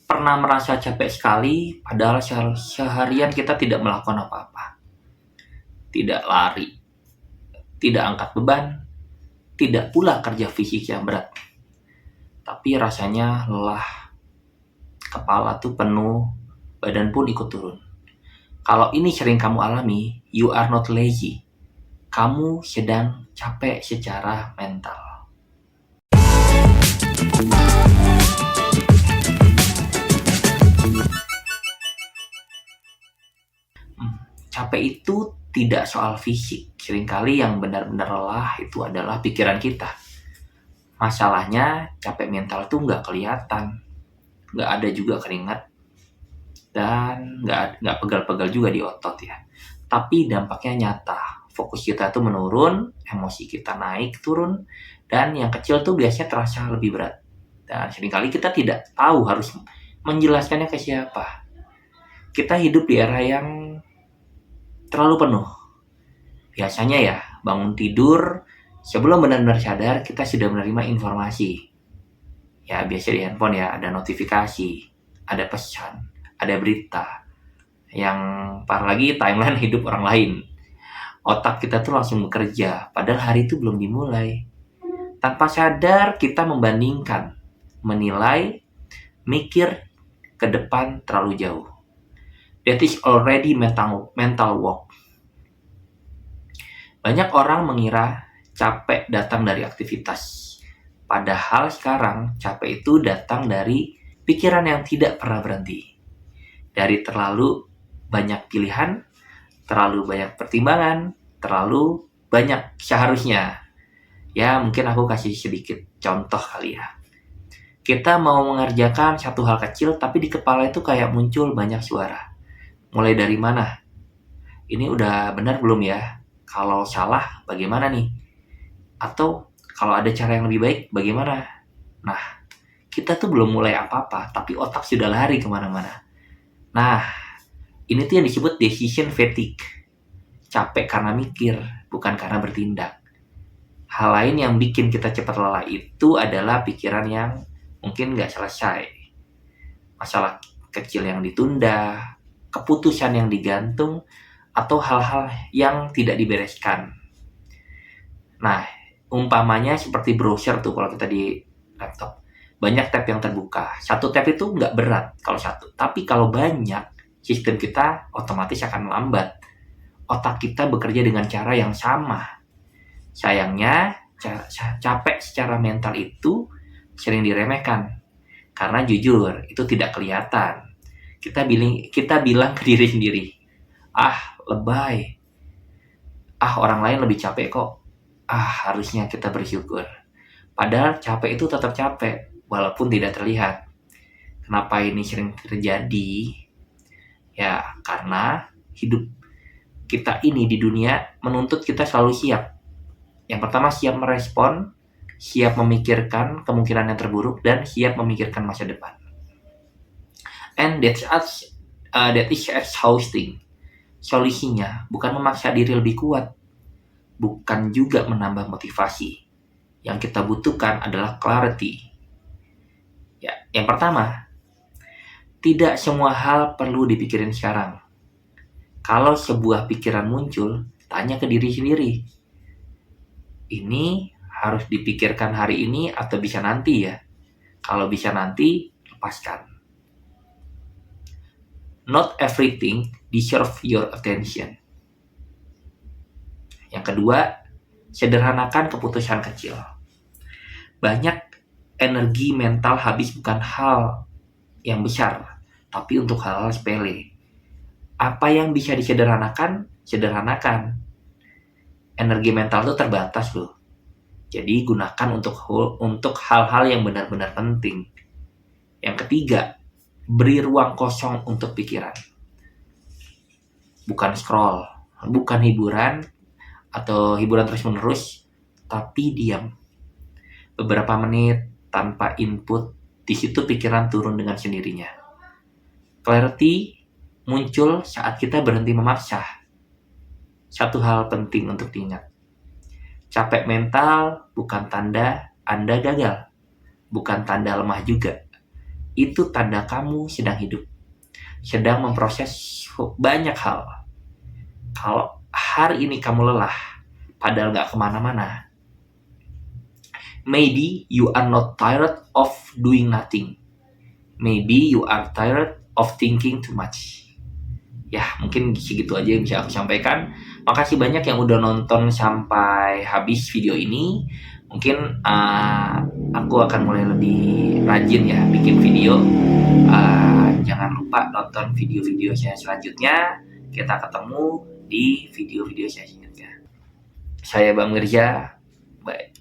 Pernah merasa capek sekali, padahal seharian kita tidak melakukan apa-apa. Tidak lari, tidak angkat beban, tidak pula kerja fisik yang berat. Tapi rasanya lelah, kepala tuh penuh, badan pun ikut turun. Kalau ini sering kamu alami, you are not lazy. Kamu sedang capek secara mental. Capek itu tidak soal fisik. Seringkali yang benar-benar lelah itu adalah pikiran kita. Masalahnya capek mental tuh nggak kelihatan, nggak ada juga keringat, dan nggak pegal-pegal juga di otot ya. Tapi dampaknya nyata. Fokus kita tuh menurun, emosi kita naik turun, dan yang kecil tuh biasanya terasa lebih berat. Dan seringkali kita tidak tahu harus menjelaskannya ke siapa. Kita hidup di era yang terlalu penuh. Biasanya ya, bangun tidur, sebelum benar-benar sadar, kita sudah menerima informasi. Ya, biasa di handphone ya, ada notifikasi, ada pesan, ada berita. Yang parah lagi, timeline hidup orang lain. Otak kita tuh langsung bekerja, padahal hari itu belum dimulai. Tanpa sadar, kita membandingkan, menilai, mikir ke depan terlalu jauh. That is already mental work. Banyak orang mengira capek datang dari aktivitas. Padahal sekarang capek itu datang dari pikiran yang tidak pernah berhenti. Dari terlalu banyak pilihan, terlalu banyak pertimbangan, terlalu banyak seharusnya. Ya mungkin aku kasih sedikit contoh kali ya. Kita mau mengerjakan satu hal kecil tapi di kepala itu kayak muncul banyak suara. Mulai dari mana? Ini udah benar belum ya? Kalau salah, bagaimana nih? Atau kalau ada cara yang lebih baik, bagaimana? Nah, kita tuh belum mulai apa-apa, tapi otak sudah lari kemana-mana. Nah, ini tuh yang disebut decision fatigue. Capek karena mikir, bukan karena bertindak. Hal lain yang bikin kita cepat lelah itu adalah pikiran yang mungkin nggak selesai. Masalah kecil yang ditunda, keputusan yang digantung, atau hal-hal yang tidak dibereskan. Nah, umpamanya seperti browser tuh kalau kita di laptop. Banyak tab yang terbuka. Satu tab itu nggak berat kalau satu. Tapi kalau banyak, sistem kita otomatis akan melambat. Otak kita bekerja dengan cara yang sama. Sayangnya, capek secara mental itu sering diremehkan. Karena jujur, itu tidak kelihatan. Kita bilang ke diri sendiri, ah lebay, ah orang lain lebih capek kok, ah harusnya kita bersyukur. Padahal capek itu tetap capek, walaupun tidak terlihat. Kenapa ini sering terjadi? Ya karena hidup kita ini di dunia menuntut kita selalu siap. Yang pertama siap merespon, siap memikirkan kemungkinan yang terburuk, dan siap memikirkan masa depan. And that is exhausting. Solusinya bukan memaksa diri lebih kuat, bukan juga menambah motivasi. Yang kita butuhkan adalah clarity. Ya, yang pertama, tidak semua hal perlu dipikirin sekarang. Kalau sebuah pikiran muncul, tanya ke diri sendiri. Ini harus dipikirkan hari ini atau bisa nanti ya? Kalau bisa nanti, lepaskan. Not everything deserve your attention. Yang kedua, sederhanakan keputusan kecil. Banyak energi mental habis bukan hal yang besar, tapi untuk hal-hal sepele. Apa yang bisa disederhanakan, sederhanakan. Energi mental itu terbatas loh. Jadi gunakan untuk hal-hal yang benar-benar penting. Yang ketiga, beri ruang kosong untuk pikiran. Bukan scroll, bukan hiburan atau hiburan terus-menerus, tapi diam. Beberapa menit tanpa input, di situ pikiran turun dengan sendirinya. Clarity muncul saat kita berhenti memaksa. Satu hal penting untuk diingat. Capek mental bukan tanda Anda gagal, bukan tanda lemah juga. itu tanda kamu sedang hidup, sedang memproses banyak hal. Kalau hari ini kamu lelah, padahal gak kemana-mana, maybe you are not tired of doing nothing. Maybe you are tired of thinking too much. Ya, mungkin segitu aja yang bisa aku sampaikan. Makasih banyak yang udah nonton sampai habis video ini. Mungkin aku akan mulai lebih rajin ya bikin video. Jangan lupa nonton video-video saya selanjutnya. Kita ketemu di video-video saya selanjutnya. Saya Bang Mirza. Bye.